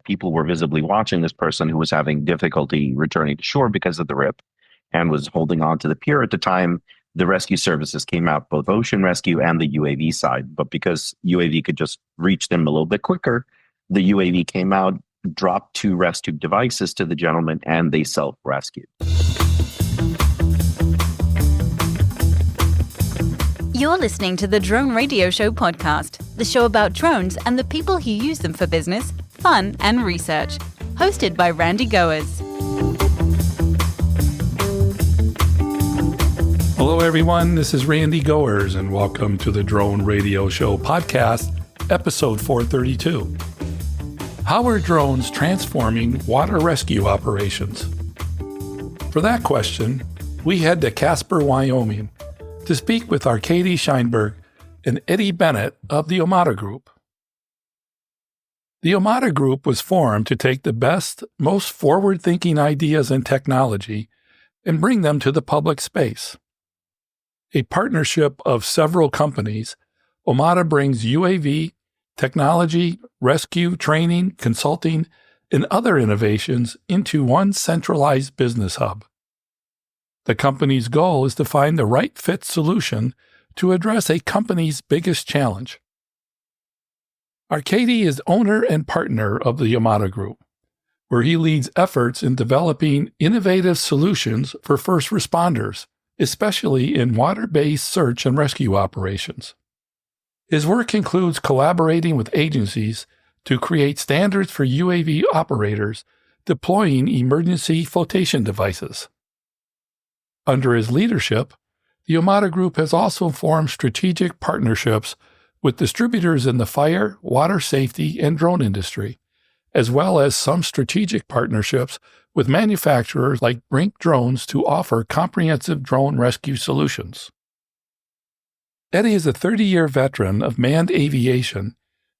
people were visibly watching this person who was having difficulty returning to shore because of the rip and was holding on to the pier at the time. The rescue services came out, both ocean rescue and the UAV side. But because UAV could just reach them a little bit quicker, the UAV came out, dropped 2 rescue devices to the gentleman, and they self-rescued. You're listening to the Drone Radio Show podcast, the show about drones and the people who use them for business, fun, and research. Hosted by Randy Goers. Hello, everyone. This is Randy Goers, and welcome to the Drone Radio Show podcast, episode 432. How are drones transforming water rescue operations? For that question, we head to Casper, Wyoming, to speak with Arcady Shteynberg and Eddie Bennet of the Omada Group. The Omada Group was formed to take the best, most forward-thinking ideas and technology and bring them to the public space. A partnership of several companies, Omada brings UAV, technology, rescue, training, consulting, and other innovations into one centralized business hub. The company's goal is to find the right fit solution to address a company's biggest challenge. Arcady is owner and partner of the Omada Group, where he leads efforts in developing innovative solutions for first responders, especially in water-based search and rescue operations. His work includes collaborating with agencies to create standards for UAV operators deploying emergency flotation devices. Under his leadership, the Omada Group has also formed strategic partnerships with distributors in the fire, water safety, and drone industry, as well as some strategic partnerships with manufacturers like BRINC Drones to offer comprehensive drone rescue solutions. Eddie is a 30-year veteran of manned aviation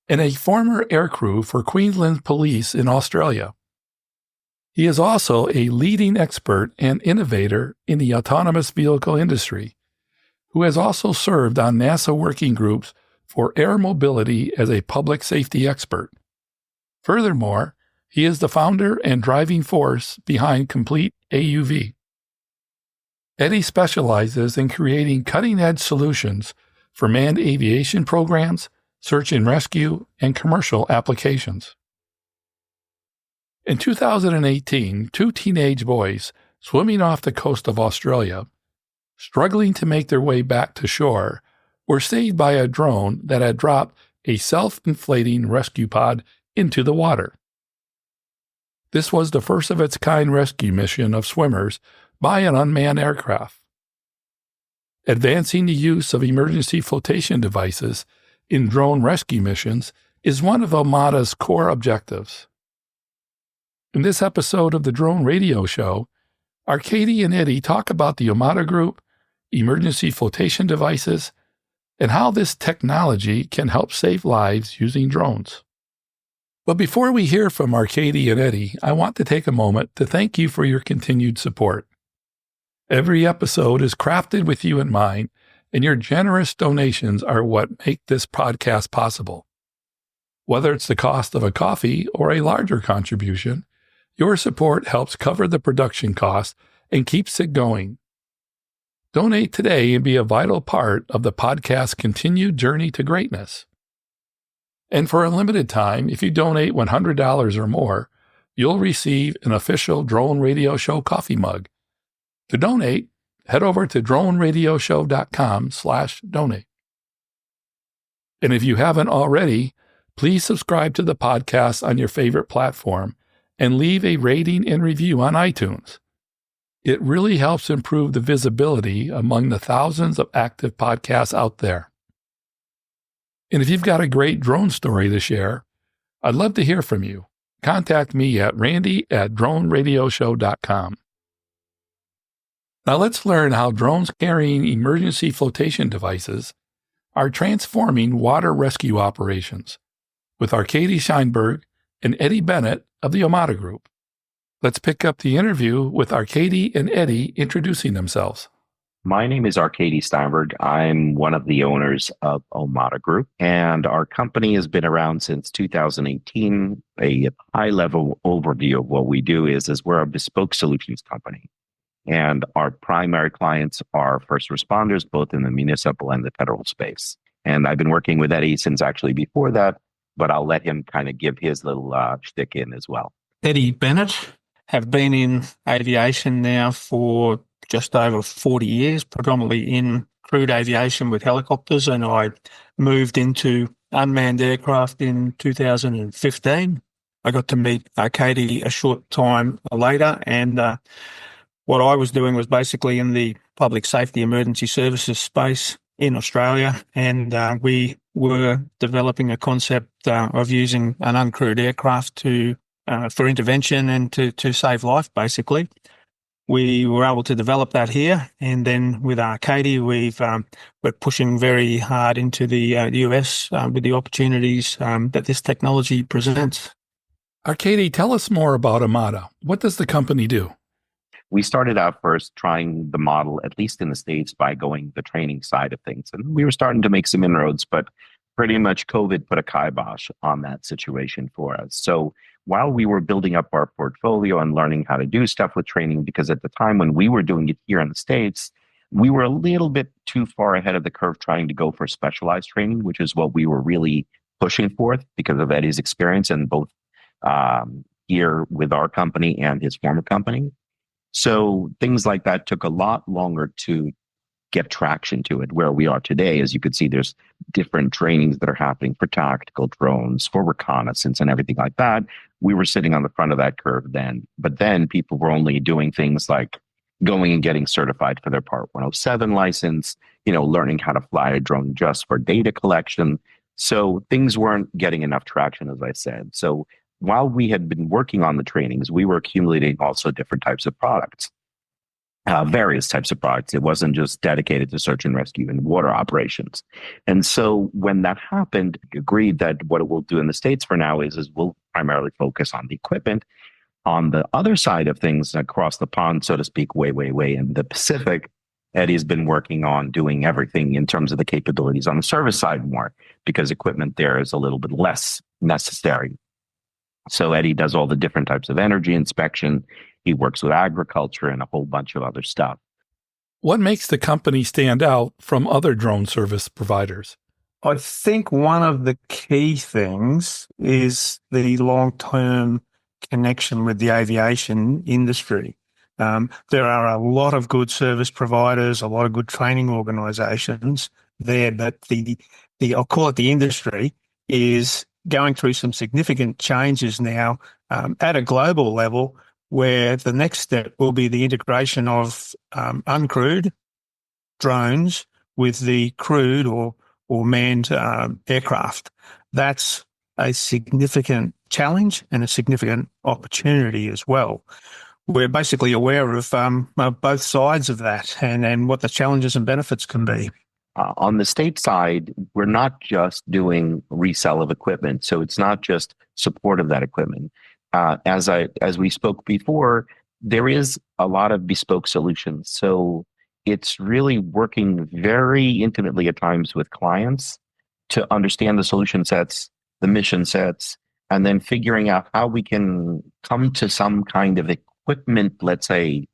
and a former aircrew for Queensland Police in Australia. He is also a leading expert and innovator in the autonomous vehicle industry, who has also served on NASA working groups for air mobility as a public safety expert. Furthermore, he is the founder and driving force behind Complete AUV. Eddie specializes in creating cutting-edge solutions for manned aviation programs, search and rescue, and commercial applications. In 2018, 2 teenage boys swimming off the coast of Australia, struggling to make their way back to shore, were saved by a drone that had dropped a self-inflating rescue pod into the water. This was the first of its kind rescue mission of swimmers by an unmanned aircraft. Advancing the use of emergency flotation devices in drone rescue missions is one of Omada's core objectives. In this episode of the Drone Radio Show, Arcady and Eddie talk about the Omada Group, emergency flotation devices, and how this technology can help save lives using drones. But before we hear from Arcady and Eddie, I want to take a moment to thank you for your continued support. Every episode is crafted with you in mind, and your generous donations are what make this podcast possible. Whether it's the cost of a coffee or a larger contribution, your support helps cover the production costs and keeps it going. Donate today and be a vital part of the podcast's continued journey to greatness. And for a limited time, if you donate $100 or more, you'll receive an official Drone Radio Show coffee mug. To donate, head over to droneradioshow.com/donate. And if you haven't already, please subscribe to the podcast on your favorite platform and leave a rating and review on iTunes. It really helps improve the visibility among the thousands of active podcasts out there. And if you've got a great drone story to share, I'd love to hear from you. Contact me at randy@droneradioshow.com. Now let's learn how drones carrying emergency flotation devices are transforming water rescue operations with Arcady Shteynberg and Eddie Bennet of the Omada Group. Let's pick up the interview with Arcady and Eddie introducing themselves. My name is Arcady Shteynberg. I'm one of the owners of Omada Group, and our company has been around since 2018. A high-level overview of what we do is we're a bespoke solutions company, and our primary clients are first responders, both in the municipal and the federal space. And I've been working with Eddie since actually before that, but I'll let him kind of give his little shtick in as well. Eddie Bennet, have been in aviation now for just over 40 years, predominantly in crewed aviation with helicopters, and I moved into unmanned aircraft in 2015. I got to meet Arcady a short time later, and what I was doing was basically in the public safety emergency services space in Australia, and we were developing a concept of using an uncrewed aircraft for intervention and to save life, basically. We were able to develop that here, and then with Arcady, we're pushing very hard into the US with the opportunities that this technology presents. Arcady, tell us more about Omada. What does the company do? We started out first trying the model, at least in the States, by going the training side of things. And we were starting to make some inroads, but pretty much COVID put a kibosh on that situation for us. So while we were building up our portfolio and learning how to do stuff with training, because at the time when we were doing it here in the States, we were a little bit too far ahead of the curve trying to go for specialized training, which is what we were really pushing forth because of Eddie's experience in both here with our company and his former company. So things like that took a lot longer to get traction to it. Where we are today, as you could see, there's different trainings that are happening for tactical drones, for reconnaissance and everything like that. We were sitting on the front of that curve then, but then people were only doing things like going and getting certified for their Part 107 license, learning how to fly a drone just for data collection. So things weren't getting enough traction, as I said. So while we had been working on the trainings, we were accumulating also different types of products. Various types of products. It wasn't just dedicated to search and rescue and water operations. And so when that happened, we agreed that what we'll do in the States for now is we'll primarily focus on the equipment. On the other side of things, across the pond, so to speak, way in the Pacific, Eddie's been working on doing everything in terms of the capabilities on the service side more, because equipment there is a little bit less necessary. So Eddie does all the different types of energy inspection. He works with agriculture and a whole bunch of other stuff. What makes the company stand out from other drone service providers? I think one of the key things is the long-term connection with the aviation industry. There are a lot of good service providers, a lot of good training organizations there, but I'll call it the industry, is going through some significant changes now at a global level, where the next step will be the integration of uncrewed drones with the crewed or manned aircraft. That's a significant challenge and a significant opportunity as well. We're basically aware of both sides of that and what the challenges and benefits can be. On the state side, we're not just doing resale of equipment, so it's not just support of that equipment. As we spoke before, there is a lot of bespoke solutions. So it's really working very intimately at times with clients to understand the solution sets, the mission sets, and then figuring out how we can come to some kind of equipment, let's say,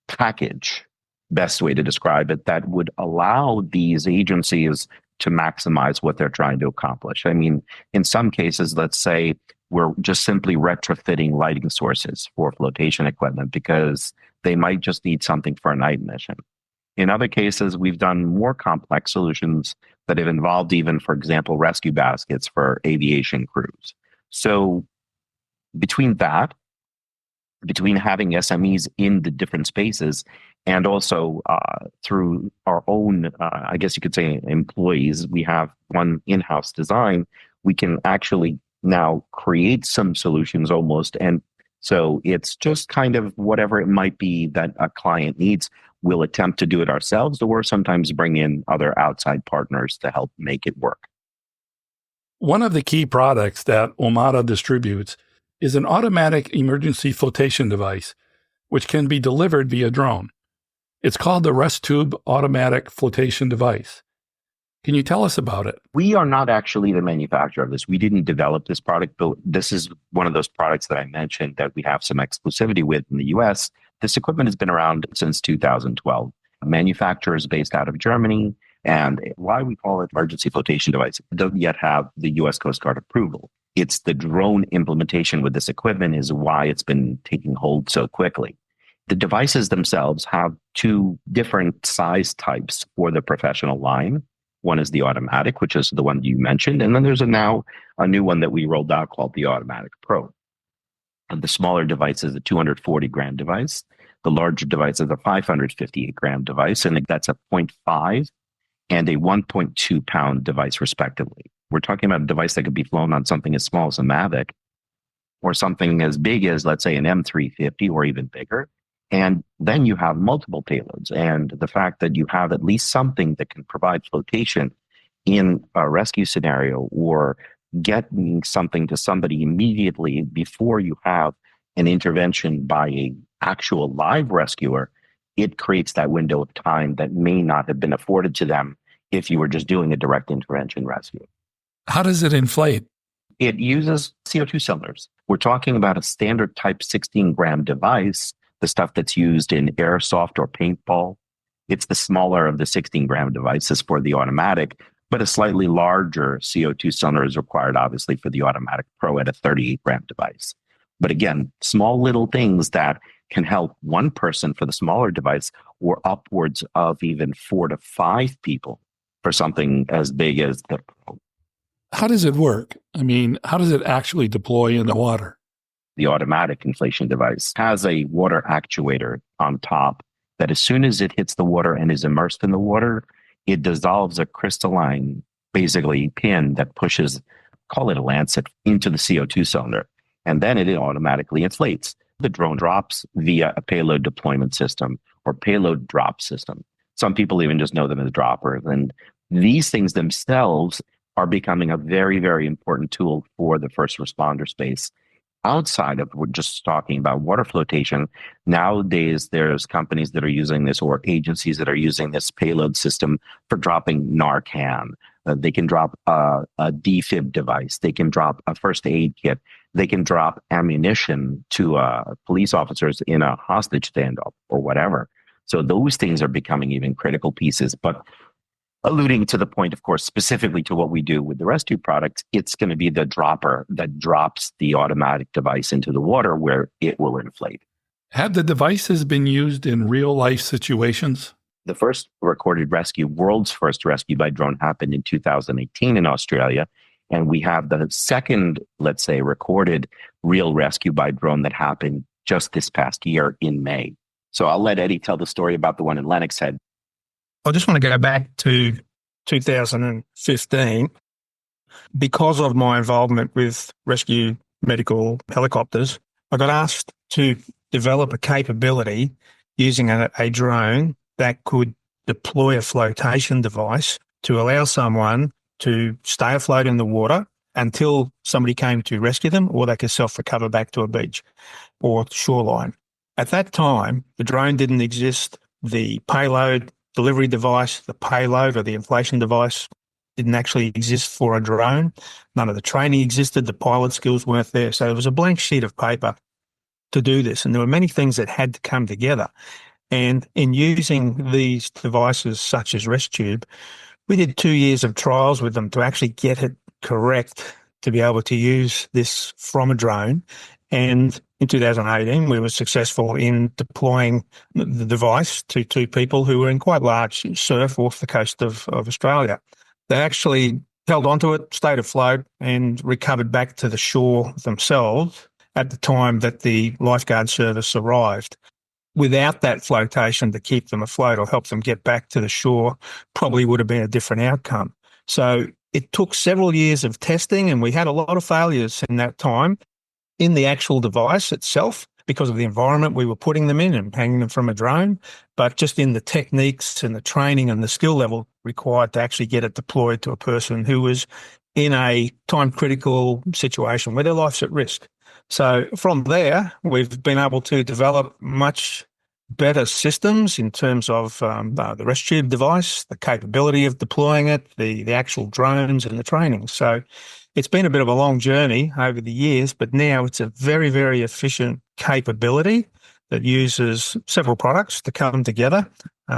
package, best way to describe it, that would allow these agencies to maximize what they're trying to accomplish. I mean, in some cases, let's say we're just simply retrofitting lighting sources for flotation equipment because they might just need something for a night mission. In other cases, we've done more complex solutions that have involved even, for example, rescue baskets for aviation crews. So between having SMEs in the different spaces and also through our own, I guess you could say, employees, we have one in-house design, we can actually now create some solutions almost. And so it's just kind of whatever it might be that a client needs. We'll attempt to do it ourselves or sometimes bring in other outside partners to help make it work. One of the key products that Omada distributes is an automatic emergency flotation device, which can be delivered via drone. It's called the Rest Tube Automatic Flotation Device. Can you tell us about it? We are not actually the manufacturer of this. We didn't develop this product, but this is one of those products that I mentioned that we have some exclusivity with in the US. This equipment has been around since 2012. Manufacturer is based out of Germany, and why we call it emergency flotation device, it doesn't yet have the US Coast Guard approval. It's the drone implementation with this equipment is why it's been taking hold so quickly. The devices themselves have two different size types for the professional line. One is the automatic, which is the one you mentioned. And then there's now a new one that we rolled out called the Automatic Pro. And the smaller device is a 240 gram device. The larger device is a 558 gram device. And that's a 0.5 and a 1.2 pound device, respectively. We're talking about a device that could be flown on something as small as a Mavic or something as big as, let's say, an M350 or even bigger. And then you have multiple payloads. And the fact that you have at least something that can provide flotation in a rescue scenario or getting something to somebody immediately before you have an intervention by an actual live rescuer, it creates that window of time that may not have been afforded to them if you were just doing a direct intervention rescue. How does it inflate? It uses CO2 cylinders. We're talking about a standard type 16 gram device, the stuff that's used in airsoft or paintball. It's the smaller of the 16 gram devices for the automatic, but a slightly larger CO2 cylinder is required, obviously, for the Automatic Pro at a 38 gram device. But again, small little things that can help one person for the smaller device or upwards of even 4 to 5 people for something as big as the Pro. How does it work? I mean, how does it actually deploy in the water? The automatic inflation device has a water actuator on top that as soon as it hits the water and is immersed in the water, it dissolves a crystalline, basically, pin that pushes, call it a lancet, into the CO2 cylinder. And then it automatically inflates. The drone drops via a payload deployment system or payload drop system. Some people even just know them as droppers. And these things themselves are becoming a very, very important tool for the first responder space. Outside of we're just talking about water flotation, nowadays there's companies that are using this or agencies that are using this payload system for dropping Narcan. They can drop a defib device. They can drop a first aid kit. They can drop ammunition to police officers in a hostage standoff or whatever. So those things are becoming even critical pieces. But alluding to the point, of course, specifically to what we do with the rescue product, it's going to be the dropper that drops the automatic device into the water where it will inflate. Have the devices been used in real life situations? The first recorded rescue, world's first rescue by drone, happened in 2018 in Australia. And we have the second, let's say, recorded real rescue by drone that happened just this past year in May. So I'll let Eddie tell the story about the one in Lennox Head. I just want to go back to 2015. Because of my involvement with rescue medical helicopters, I got asked to develop a capability using a drone that could deploy a flotation device to allow someone to stay afloat in the water until somebody came to rescue them, or they could self-recover back to a beach or shoreline. At that time, the drone didn't exist. The payload delivery device, the payload or the inflation device didn't actually exist for a drone. None of the training existed. The pilot skills weren't there. So it was a blank sheet of paper to do this. And there were many things that had to come together. And in using these devices such as ResTube, we did 2 years of trials with them to actually get it correct to be able to use this from a drone. And in 2018, we were successful in deploying the device to 2 people who were in quite large surf off the coast of Australia. They actually held onto it, stayed afloat, and recovered back to the shore themselves at the time that the lifeguard service arrived. Without that flotation to keep them afloat or help them get back to the shore, probably would have been a different outcome. So it took several years of testing, and we had a lot of failures in that time in the actual device itself because of the environment we were putting them in and hanging them from a drone, but just in the techniques and the training and the skill level required to actually get it deployed to a person who was in a time-critical situation where their life's at risk. So from there, we've been able to develop much better systems in terms of the rest tube device, the capability of deploying it, the actual drones and the training. So it's been a bit of a long journey over the years, but now it's a very, very efficient capability that uses several products to come together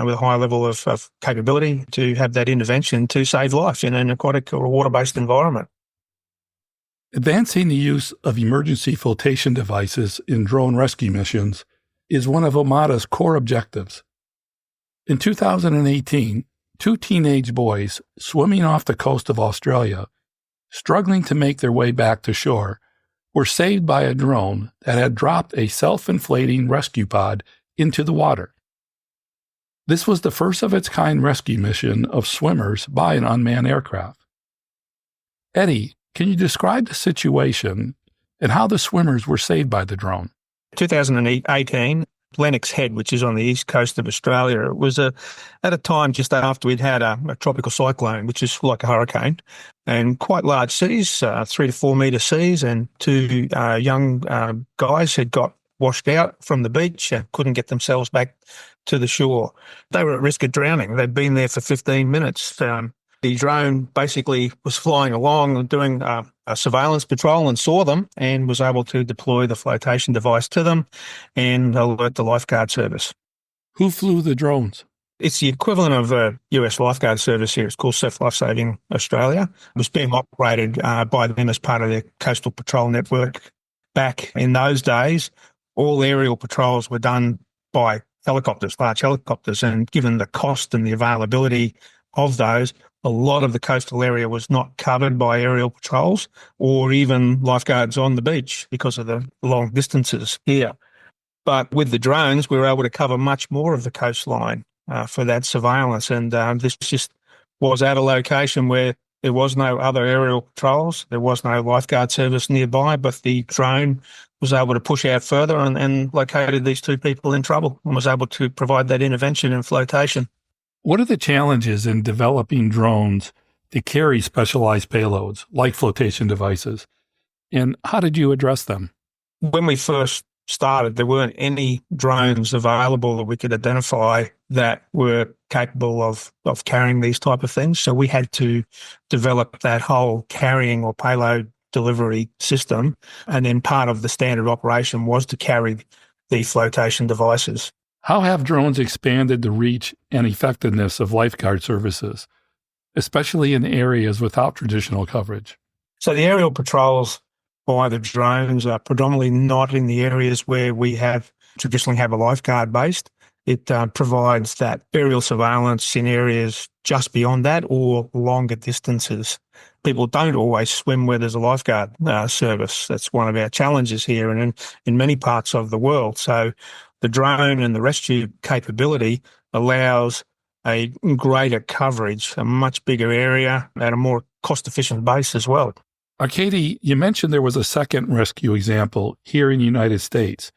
with a high level of capability to have that intervention to save life in an aquatic or water-based environment. Advancing the use of emergency flotation devices in drone rescue missions is one of Omada's core objectives. In 2018, two teenage boys swimming off the coast of Australia, struggling to make their way back to shore, were saved by a drone that had dropped a self-inflating rescue pod into the water. This was the first of its kind rescue mission of swimmers by an unmanned aircraft. Eddie, can you describe the situation and how the swimmers were saved by the drone? 2018, Lennox Head, which is on the east coast of Australia, it was at a time just after we'd had a tropical cyclone, which is like a hurricane, and quite large seas, 3 to 4 metre seas, and two young guys had got washed out from the beach and couldn't get themselves back to the shore. They were at risk of drowning. They'd been there for 15 minutes. The drone basically was flying along and doing a surveillance patrol and saw them and was able to deploy the flotation device to them and alert the lifeguard service. Who flew the drones? It's the equivalent of the US lifeguard service here. It's called Surf Lifesaving Australia. It was being operated by them as part of their coastal patrol network. Back in those days, all aerial patrols were done by helicopters, large helicopters, and given the cost and the availability of those, a lot of the coastal area was not covered by aerial patrols or even lifeguards on the beach because of the long distances here. But with the drones, we were able to cover much more of the coastline for that surveillance. And this just was at a location where there was no other aerial patrols, there was no lifeguard service nearby, but the drone was able to push out further and located these two people in trouble and was able to provide that intervention in flotation. What are the challenges in developing drones to carry specialized payloads like flotation devices, and how did you address them? When we first started, there weren't any drones available that we could identify that were capable of carrying these type of things. So we had to develop that whole carrying or payload delivery system. And then part of the standard operation was to carry the flotation devices. How have drones expanded the reach and effectiveness of lifeguard services, especially in areas without traditional coverage? So the aerial patrols by the drones are predominantly not in the areas where we have traditionally have a lifeguard based. It provides that aerial surveillance in areas just beyond that or longer distances. People don't always swim where there's a lifeguard service. That's one of our challenges here and in many parts of the world. So the drone and the rescue capability allows a greater coverage, a much bigger area at a more cost-efficient base as well. Arcady, you mentioned there was a second rescue example here in the United States.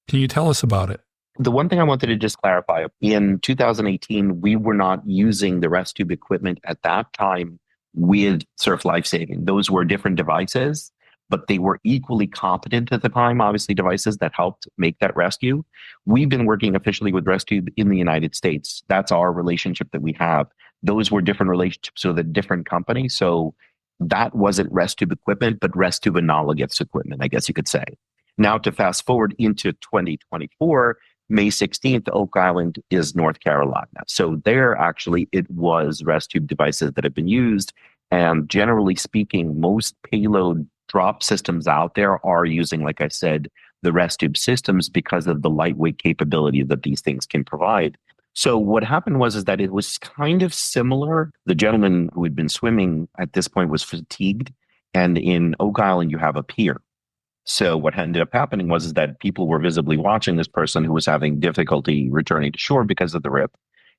Can you tell us about it? The one thing I wanted to just clarify, in 2018, we were not using the rest tube equipment at that time with Surf Lifesaving. Those were different devices, but they were equally competent at the time, obviously devices that helped make that rescue. We've been working officially with ResTube in the United States. That's our relationship that we have. Those were different relationships with a different company. So that wasn't ResTube equipment, but ResTube analogous equipment, I guess you could say. Now to fast forward into 2024, May 16th, Oak Island is North Carolina. So there actually it was ResTube devices that have been used. And generally speaking, most payload drop systems out there are using, like I said, the ResTube systems because of the lightweight capability that these things can provide. So what happened was that it was kind of similar. The gentleman who had been swimming at this point was fatigued. And in Oak Island, you have a pier. So what ended up happening was that people were visibly watching this person who was having difficulty returning to shore because of the rip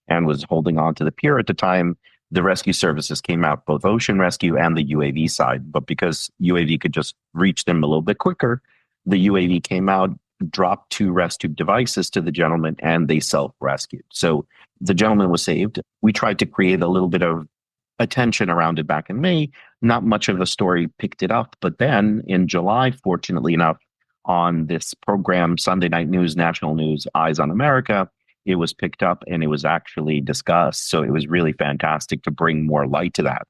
and was holding on to the pier at the time. The rescue services came out, both ocean rescue and the UAV side. But because UAV could just reach them a little bit quicker, the UAV came out, dropped two ResTube devices to the gentleman, and they self-rescued. So the gentleman was saved. We tried to create a little bit of attention around it back in May. Not much of a story picked it up. But then in July, fortunately enough, on this program, Sunday Night News, National News, Eyes on America. It was picked up and it was actually discussed. So it was really fantastic to bring more light to that.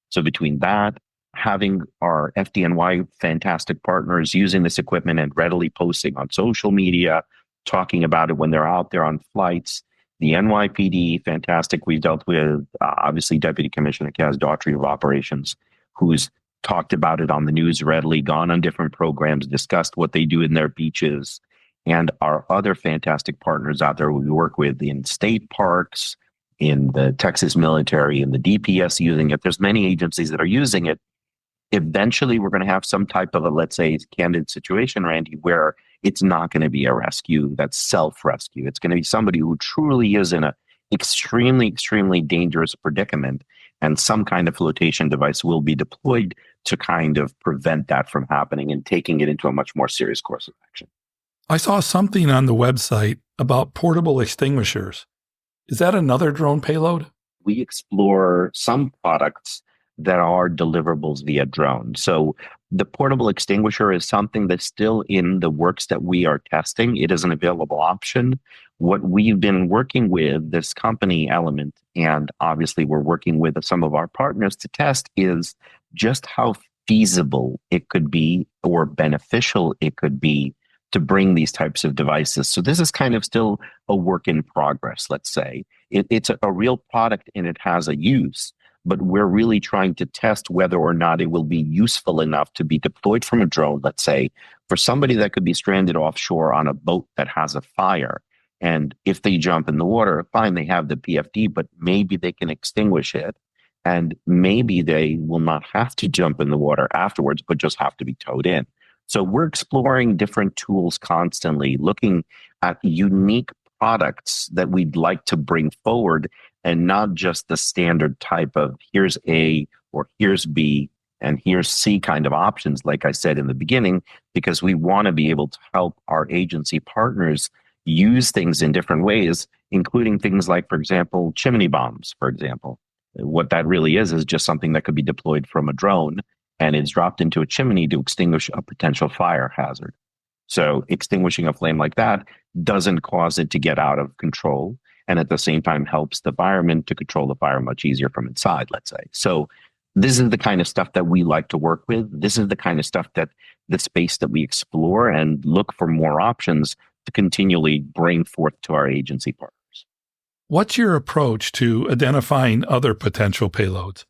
So between that, having our FDNY fantastic partners using this equipment and readily posting on social media, talking about it when they're out there on flights, the NYPD, fantastic. We've dealt with, obviously, Deputy Commissioner Kaz Daughtry of Operations, who's talked about it on the news readily, gone on different programs, discussed what they do in their beaches, and our other fantastic partners out there we work with in state parks, in the Texas military, in the DPS using it. There's many agencies that are using it. Eventually, we're going to have some type of a, let's say, candid situation, Randy, where it's not going to be a rescue that's self-rescue. It's going to be somebody who truly is in a extremely, extremely dangerous predicament, and some kind of flotation device will be deployed to kind of prevent that from happening and taking it into a much more serious course of action. I saw something on the website about portable extinguishers. Is that another drone payload? We explore some products that are deliverables via drone. So the portable extinguisher is something that's still in the works that we are testing. It is an available option. What we've been working with this company Element, and obviously we're working with some of our partners to test, is just how feasible it could be or beneficial it could be to bring these types of devices. So this is kind of still a work in progress, let's say. It's a real product and it has a use, but we're really trying to test whether or not it will be useful enough to be deployed from a drone, let's say, for somebody that could be stranded offshore on a boat that has a fire. And if they jump in the water, fine, they have the PFD, but maybe they can extinguish it. And maybe they will not have to jump in the water afterwards, but just have to be towed in. So we're exploring different tools constantly, looking at unique products that we'd like to bring forward, and not just the standard type of here's A or here's B and here's C kind of options, like I said in the beginning, because we want to be able to help our agency partners use things in different ways, including things like, for example, chimney bombs, for example. What that really is just something that could be deployed from a drone and it's dropped into a chimney to extinguish a potential fire hazard. So extinguishing a flame like that doesn't cause it to get out of control, and at the same time helps the firemen to control the fire much easier from inside, let's say. So this is the kind of stuff that we like to work with. This is the kind of stuff that the space that we explore and look for more options to continually bring forth to our agency partners. What's your approach to identifying other potential payloads?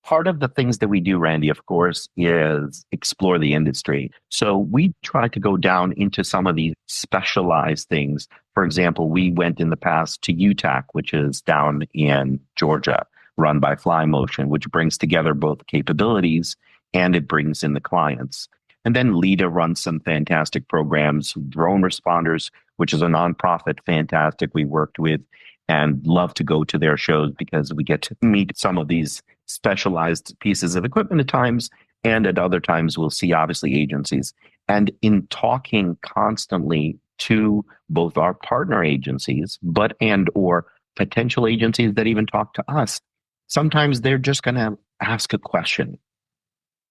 Part of the things that we do, Randy, of course, is explore the industry. So we try to go down into some of these specialized things. For example, we went in the past to UTAC, which is down in Georgia, run by FlyMotion, which brings together both capabilities and it brings in the clients. And then LIDA runs some fantastic programs, Drone Responders, which is a nonprofit, fantastic we worked with, and love to go to their shows because we get to meet some of these specialized pieces of equipment at times, and at other times we'll see obviously agencies. And in talking constantly to both our partner agencies, but and or potential agencies that even talk to us, sometimes they're just going to ask a question.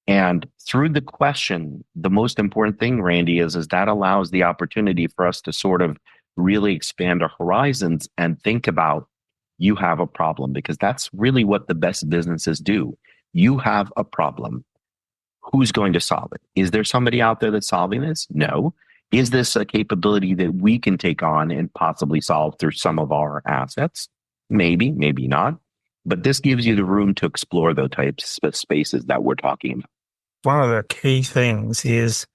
And through the question, the most important thing, Randy, is that allows the opportunity for us to sort of really expand our horizons and think about, you have a problem, because that's really what the best businesses do. You have a problem. Who's going to solve it? Is there somebody out there that's solving this? No. Is this a capability that we can take on and possibly solve through some of our assets? Maybe, maybe not. But this gives you the room to explore those types of spaces that we're talking about. One of the key things is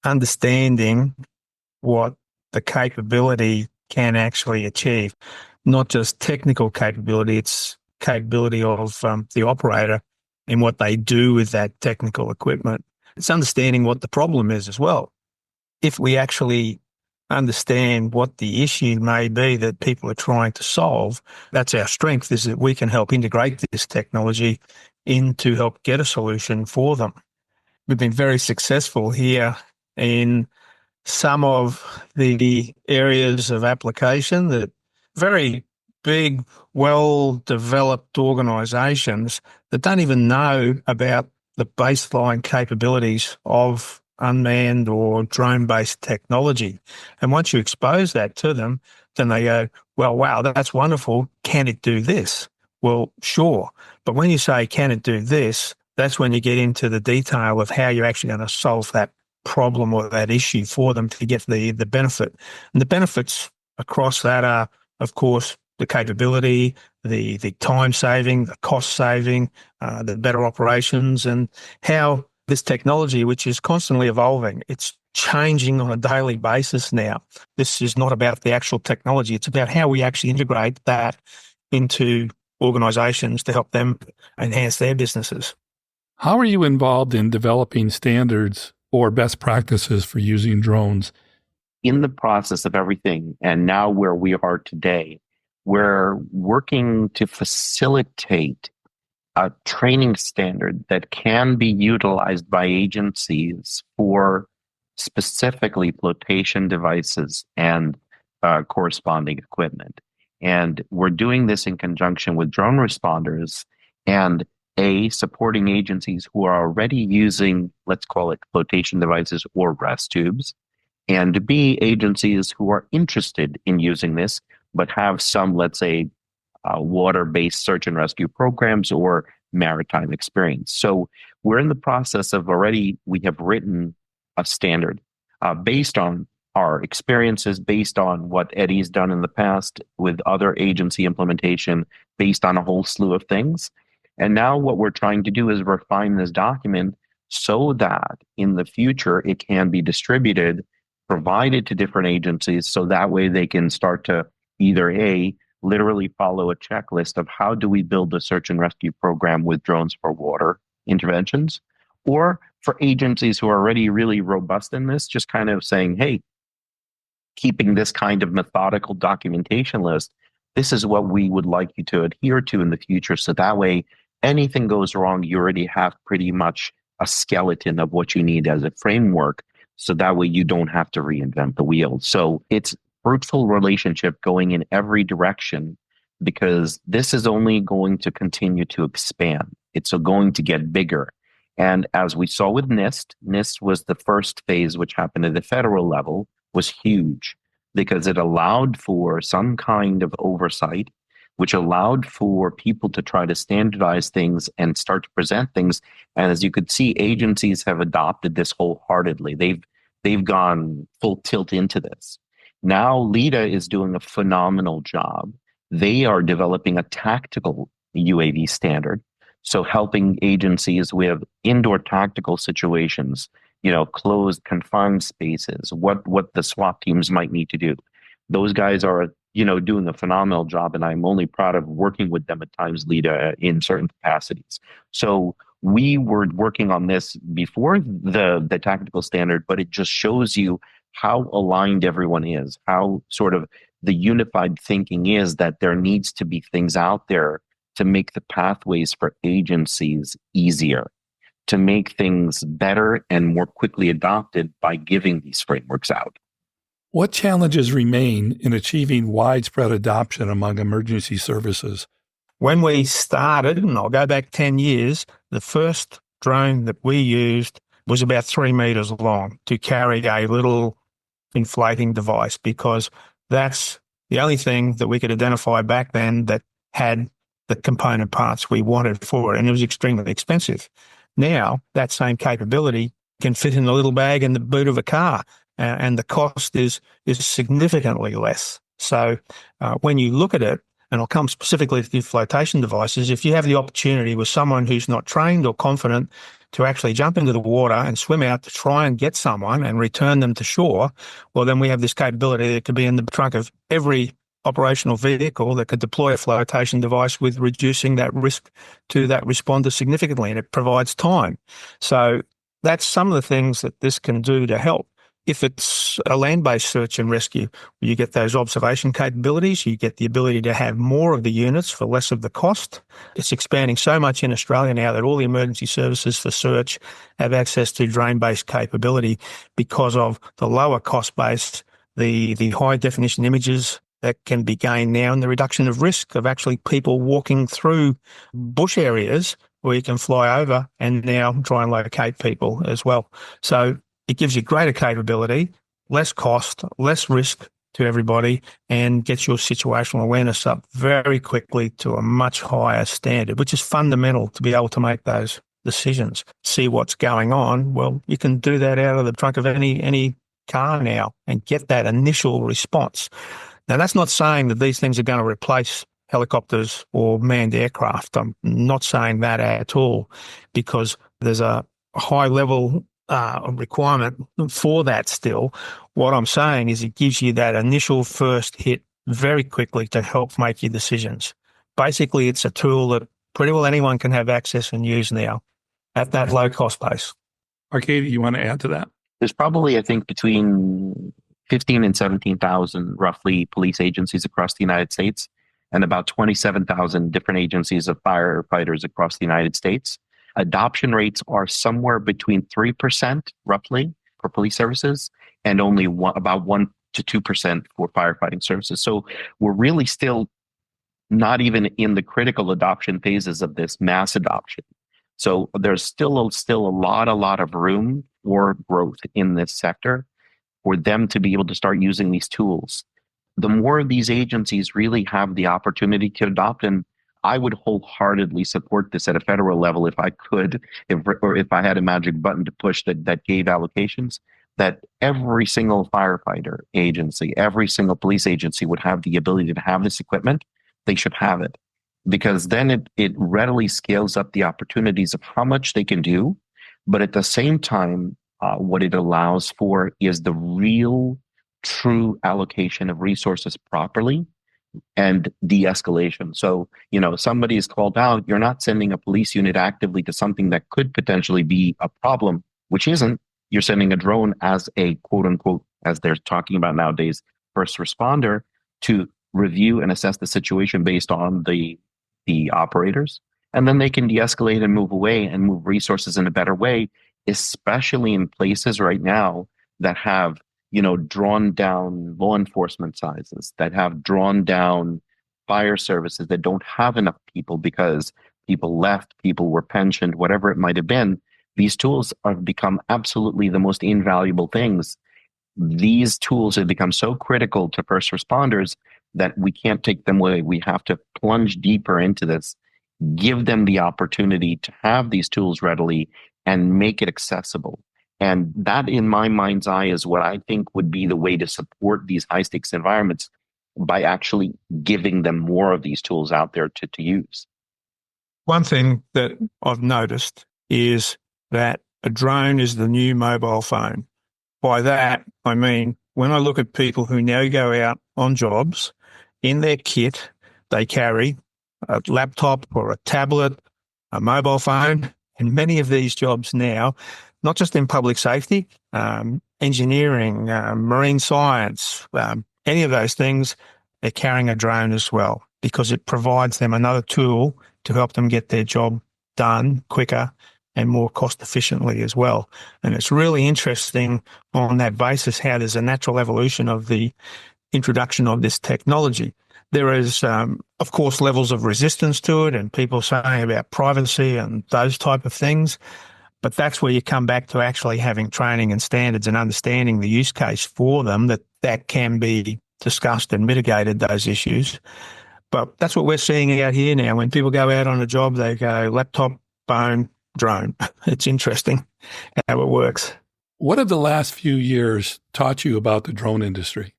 understanding what the capability can actually achieve. Not just technical capability, it's capability of the operator and what they do with that technical equipment. It's understanding what the problem is as well. If we actually understand what the issue may be that people are trying to solve, that's our strength, is that we can help integrate this technology in to help get a solution for them. We've been very successful here in some of the areas of application that very big, well-developed organizations that don't even know about the baseline capabilities of unmanned or drone-based technology. And once you expose that to them, then they go, well, wow, that's wonderful. Can it do this? Well, sure. But when you say, can it do this? That's when you get into the detail of how you're actually going to solve that problem or that issue for them to get the benefit. And the benefits across that are, of course, the capability, the time saving, the cost saving, the better operations, and how this technology, which is constantly evolving, it's changing on a daily basis now. This is not about the actual technology. It's about how we actually integrate that into organizations to help them enhance their businesses. How are you involved in developing standards or best practices for using drones? In the process of everything, and now where we are today, we're working to facilitate a training standard that can be utilized by agencies for specifically flotation devices and corresponding equipment. And we're doing this in conjunction with drone responders and supporting agencies who are already using, let's call it flotation devices or rest tubes, and B, agencies who are interested in using this, but have some, let's say, water-based search and rescue programs or maritime experience. So we're in the process of we have written a standard based on our experiences, based on what Eddie's done in the past with other agency implementation, based on a whole slew of things. And now what we're trying to do is refine this document so that in the future it can be distributed, provided to different agencies, so that way they can start to either literally follow a checklist of how do we build a search and rescue program with drones for water interventions, or for agencies who are already really robust in this, just kind of saying, hey, keeping this kind of methodical documentation list, this is what we would like you to adhere to in the future. So that way, anything goes wrong, you already have pretty much a skeleton of what you need as a framework. So that way you don't have to reinvent the wheel. So it's fruitful relationship going in every direction, because this is only going to continue to expand. It's going to get bigger. And as we saw with NIST was the first phase, which happened at the federal level, was huge because it allowed for some kind of oversight, which allowed for people to try to standardize things and start to present things. And as you could see, agencies have adopted this wholeheartedly. They've gone full tilt into this. Now, LIDA is doing a phenomenal job. They are developing a tactical UAV standard. So helping agencies with indoor tactical situations, closed, confined spaces, what the SWAT teams might need to do. Those guys are, doing a phenomenal job, and I'm only proud of working with them at times, LIDA, in certain capacities. So we were working on this before the tactical standard, but it just shows you how aligned everyone is, how sort of the unified thinking is that there needs to be things out there to make the pathways for agencies easier, to make things better and more quickly adopted by giving these frameworks out. What challenges remain in achieving widespread adoption among emergency services? When we started, and I'll go back 10 years, the first drone that we used was about 3 meters long to carry a little inflating device, because that's the only thing that we could identify back then that had the component parts we wanted for it, and it was extremely expensive. Now, that same capability can fit in a little bag in the boot of a car, and the cost is significantly less. So when you look at it, and I'll come specifically to the flotation devices, if you have the opportunity with someone who's not trained or confident to actually jump into the water and swim out to try and get someone and return them to shore, well, then we have this capability that could be in the trunk of every operational vehicle that could deploy a flotation device, with reducing that risk to that responder significantly, and it provides time. So that's some of the things that this can do to help. If it's a land-based search and rescue, you get those observation capabilities, you get the ability to have more of the units for less of the cost. It's expanding so much in Australia now that all the emergency services for search have access to drone-based capability because of the lower cost base, the high-definition images that can be gained now, and the reduction of risk of actually people walking through bush areas where you can fly over and now try and locate people as well. So it gives you greater capability, less cost, less risk to everybody, and gets your situational awareness up very quickly to a much higher standard, which is fundamental to be able to make those decisions. See what's going on. Well, you can do that out of the trunk of any car now and get that initial response. Now, that's not saying that these things are going to replace helicopters or manned aircraft. I'm not saying that at all, because there's a high level requirement for that still. What I'm saying is it gives you that initial first hit very quickly to help make your decisions. Basically, it's a tool that pretty well anyone can have access and use now at that low cost base. Arcady, you want to add to that? There's probably, I think, between 15 and 17,000 roughly police agencies across the United States, and about 27,000 different agencies of firefighters across the United States. Adoption rates are somewhere between 3% roughly for police services, and only about 1 to 2% for firefighting services. So we're really still not even in the critical adoption phases of this mass adoption. So there's still a lot of room for growth in this sector for them to be able to start using these tools. The more these agencies really have the opportunity to adopt, and I would wholeheartedly support this at a federal level if I could, if I had a magic button to push that gave allocations, that every single firefighter agency, every single police agency would have the ability to have this equipment. They should have it, because then it readily scales up the opportunities of how much they can do. But at the same time, what it allows for is the real, true allocation of resources properly and de-escalation. So, somebody is called out, you're not sending a police unit actively to something that could potentially be a problem, which isn't. You're sending a drone as a quote unquote, as they're talking about nowadays, first responder to review and assess the situation based on the operators. And then they can de-escalate and move away and move resources in a better way, especially in places right now that have, drawn down law enforcement sizes, that have drawn down fire services, that don't have enough people because people left, people were pensioned, whatever it might have been. These tools have become absolutely the most invaluable things. These tools have become so critical to first responders that we can't take them away. We have to plunge deeper into this, give them the opportunity to have these tools readily and make it accessible. And that, in my mind's eye, is what I think would be the way to support these high stakes environments, by actually giving them more of these tools out there to use. One thing that I've noticed is that a drone is the new mobile phone. By that, I mean, when I look at people who now go out on jobs, in their kit, they carry a laptop or a tablet, a mobile phone, and many of these jobs now, not just in public safety, engineering, marine science, any of those things, they're carrying a drone as well, because it provides them another tool to help them get their job done quicker and more cost efficiently as well. And it's really interesting on that basis how there's a natural evolution of the introduction of this technology. There is, of course, levels of resistance to it and people saying about privacy and those type of things. But that's where you come back to actually having training and standards and understanding the use case for them, that can be discussed and mitigated, those issues. But that's what we're seeing out here now. When people go out on a job, they go laptop, phone, drone. It's interesting how it works. What have the last few years taught you about the drone industry?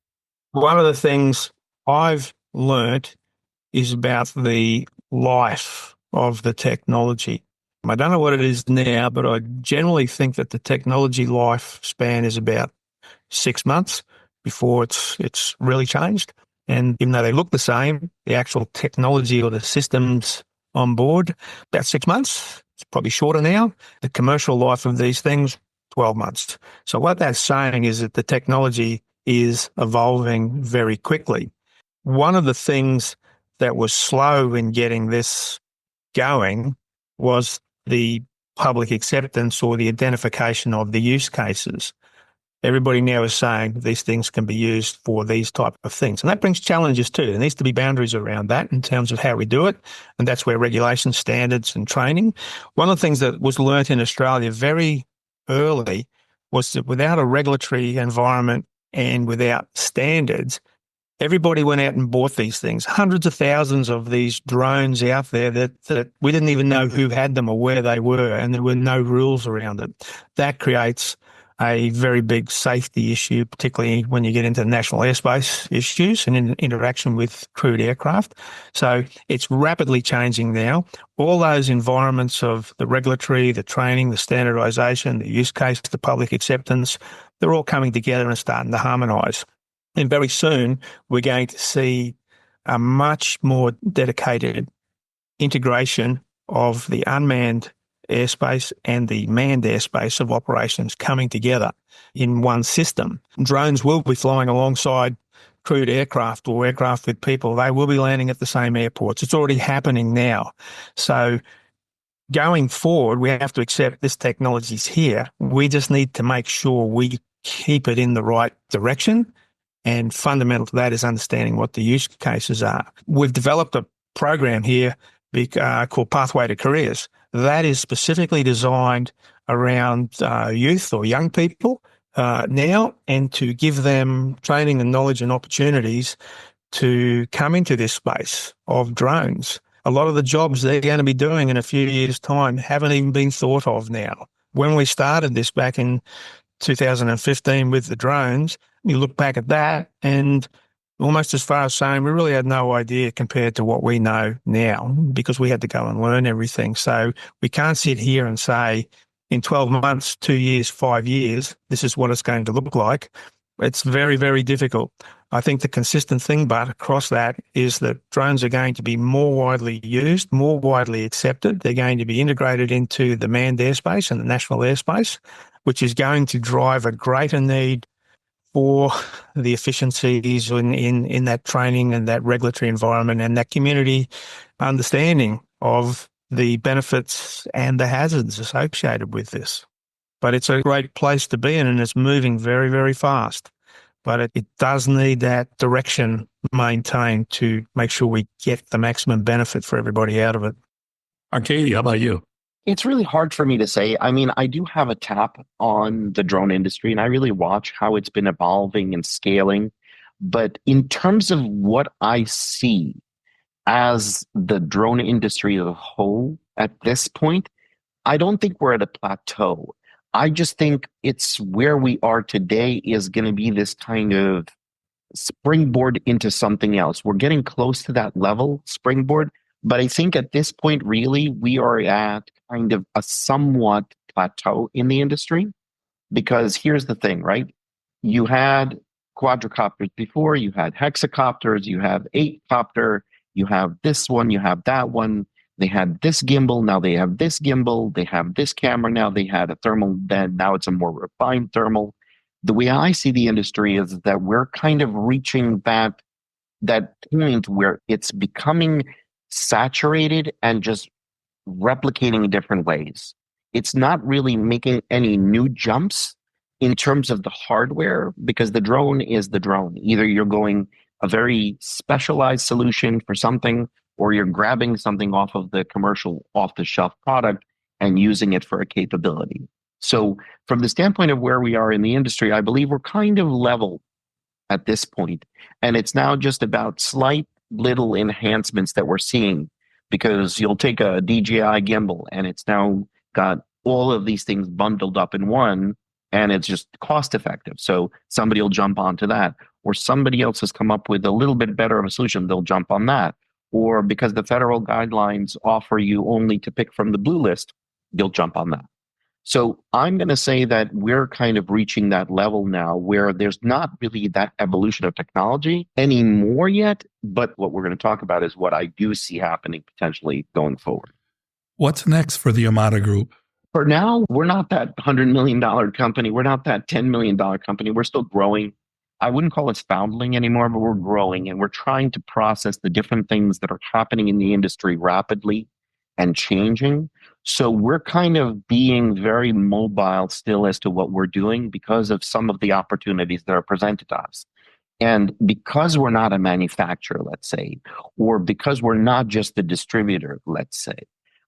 One of the things I've learnt is about the life of the technology. I don't know what it is now, but I generally think that the technology lifespan is about 6 months before it's really changed. And even though they look the same, the actual technology or the systems on board, about 6 months. It's probably shorter now. The commercial life of these things, 12 months. So what that's saying is that the technology is evolving very quickly. One of the things that was slow in getting this going was the public acceptance or the identification of the use cases. Everybody now is saying these things can be used for these type of things. And that brings challenges too. There needs to be boundaries around that in terms of how we do it. And that's where regulation, standards and training. One of the things that was learnt in Australia very early was that without a regulatory environment and without standards, everybody went out and bought these things, hundreds of thousands of these drones out there that we didn't even know who had them or where they were, and there were no rules around it. That creates a very big safety issue, particularly when you get into national airspace issues and in interaction with crewed aircraft. So it's rapidly changing now. All those environments of the regulatory, the training, the standardization, the use case, the public acceptance, they're all coming together and starting to harmonize. And very soon, we're going to see a much more dedicated integration of the unmanned airspace and the manned airspace of operations coming together in one system. Drones will be flying alongside crewed aircraft or aircraft with people. They will be landing at the same airports. It's already happening now. So going forward, we have to accept this technology's here. We just need to make sure we keep it in the right direction. And fundamental to that is understanding what the use cases are. We've developed a program here called Pathway to Careers. That is specifically designed around youth or young people now, and to give them training and knowledge and opportunities to come into this space of drones. A lot of the jobs they're going to be doing in a few years' time haven't even been thought of now. When we started this back in 2015 with the drones, you look back at that and almost as far as saying we really had no idea compared to what we know now, because we had to go and learn everything. So we can't sit here and say in 12 months, 2 years, 5 years, this is what it's going to look like. It's very, very difficult. I think the consistent thing, but across that, is that drones are going to be more widely used, more widely accepted. They're going to be integrated into the manned airspace and the national airspace, which is going to drive a greater need for the efficiencies in that training and that regulatory environment and that community understanding of the benefits and the hazards associated with this. But it's a great place to be in, and it's moving very, very fast. But it does need that direction maintained to make sure we get the maximum benefit for everybody out of it. Arcady, how about you? It's really hard for me to say. I mean, I do have a tap on the drone industry, and I really watch how it's been evolving and scaling. But in terms of what I see as the drone industry as a whole at this point, I don't think we're at a plateau. I just think it's where we are today is going to be this kind of springboard into something else. We're getting close to that level, springboard. But I think at this point, really, we are at kind of a somewhat plateau in the industry, because here's the thing, right? You had quadricopters before, you had hexacopters, you have 8-copter, you have this one, you have that one. They had this gimbal, now they have this gimbal, they have this camera, now they had a thermal, then now it's a more refined thermal. The way I see the industry is that we're kind of reaching that point where it's becoming saturated and just replicating in different ways. It's not really making any new jumps in terms of the hardware, because the drone is the drone. Either you're going a very specialized solution for something, or you're grabbing something off of the commercial off-the-shelf product and using it for a capability. So from the standpoint of where we are in the industry, I believe we're kind of level at this point. And it's now just about slight little enhancements that we're seeing, because you'll take a DJI gimbal and it's now got all of these things bundled up in one, and it's just cost effective. So somebody will jump onto that, or somebody else has come up with a little bit better of a solution, they'll jump on that. Or because the federal guidelines offer you only to pick from the blue list, you'll jump on that. So I'm going to say that we're kind of reaching that level now where there's not really that evolution of technology anymore yet. But what we're going to talk about is what I do see happening potentially going forward. What's next for the Omada Group? For now, we're not that $100 million company. We're not that $10 million company. We're still growing. I wouldn't call us foundling anymore, but we're growing, and we're trying to process the different things that are happening in the industry rapidly and changing. So we're kind of being very mobile still as to what we're doing because of some of the opportunities that are presented to us. And because we're not a manufacturer, let's say, or because we're not just a distributor, let's say,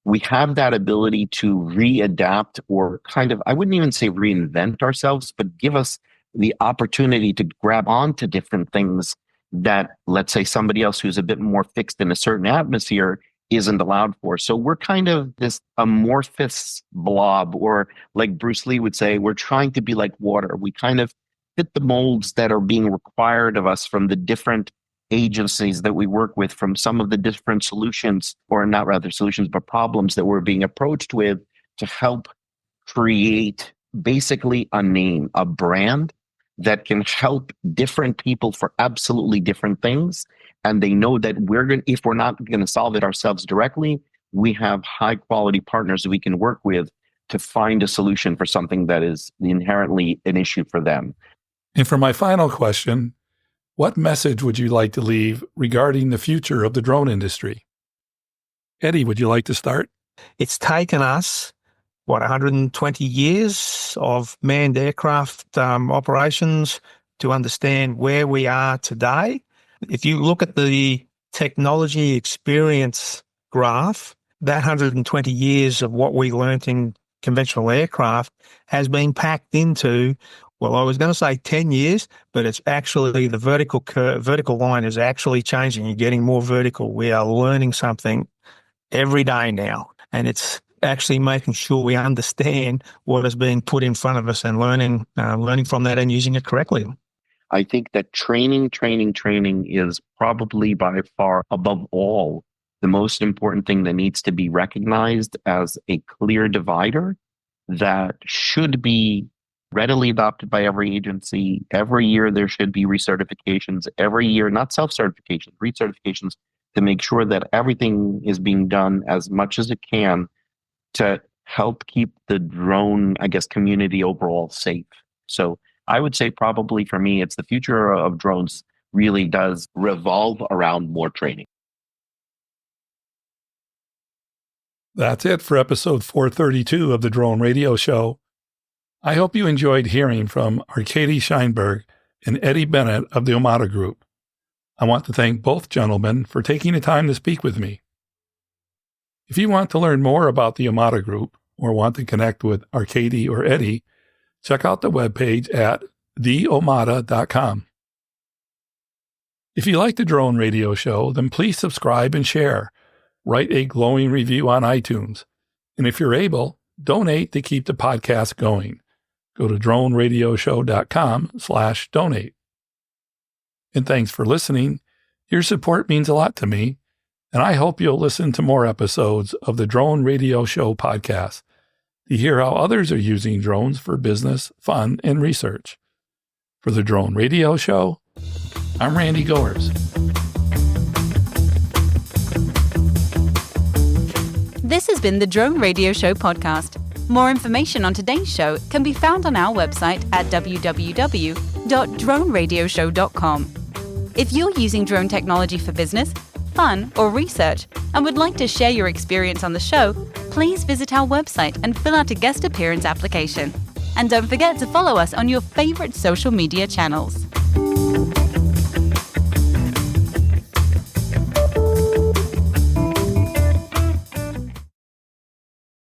we have that ability to readapt or kind of, I wouldn't even say reinvent ourselves, but give us the opportunity to grab onto different things that, let's say, somebody else who's a bit more fixed in a certain atmosphere isn't allowed for. So we're kind of this amorphous blob, or like Bruce Lee would say, we're trying to be like water. We kind of fit the molds that are being required of us from the different agencies that we work with, from some of the different solutions, or not rather solutions, but problems that we're being approached with, to help create basically a name, a brand that can help different people for absolutely different things. And they know that if we're not going to solve it ourselves directly, we have high quality partners that we can work with to find a solution for something that is inherently an issue for them. And for my final question, what message would you like to leave regarding the future of the drone industry? Eddie, would you like to start? It's taken us, 120 years of manned aircraft operations to understand where we are today. If you look at the technology experience graph, that 120 years of what we learnt in conventional aircraft has been packed into, well, I was going to say 10 years, but it's actually the vertical line is actually changing. You're getting more vertical. We are learning something every day now, and it's actually making sure we understand what is being put in front of us and learning from that and using it correctly. I think that training is probably by far, above all, the most important thing that needs to be recognized as a clear divider that should be readily adopted by every agency. Every year there should be recertifications. Every year, not self-certifications, recertifications, to make sure that everything is being done as much as it can to help keep the drone, community overall safe. So I would say probably for me, it's the future of drones really does revolve around more training. That's it for episode 432 of the Drone Radio Show. I hope you enjoyed hearing from Arcady Shteynberg and Eddie Bennet of the Omada Group. I want to thank both gentlemen for taking the time to speak with me. If you want to learn more about the Omada Group or want to connect with Arcady or Eddie, check out the webpage at theomada.com. If you like the Drone Radio Show, then please subscribe and share. Write a glowing review on iTunes. And if you're able, donate to keep the podcast going. Go to droneradioshow.com/donate. And thanks for listening. Your support means a lot to me, and I hope you'll listen to more episodes of the Drone Radio Show podcast to hear how others are using drones for business, fun, and research. For the Drone Radio Show, I'm Randy Goers. This has been the Drone Radio Show podcast. More information on today's show can be found on our website at www.droneradioshow.com. If you're using drone technology for business, fun, or research and would like to share your experience on the show, please visit our website and fill out a guest appearance application. And don't forget to follow us on your favorite social media channels.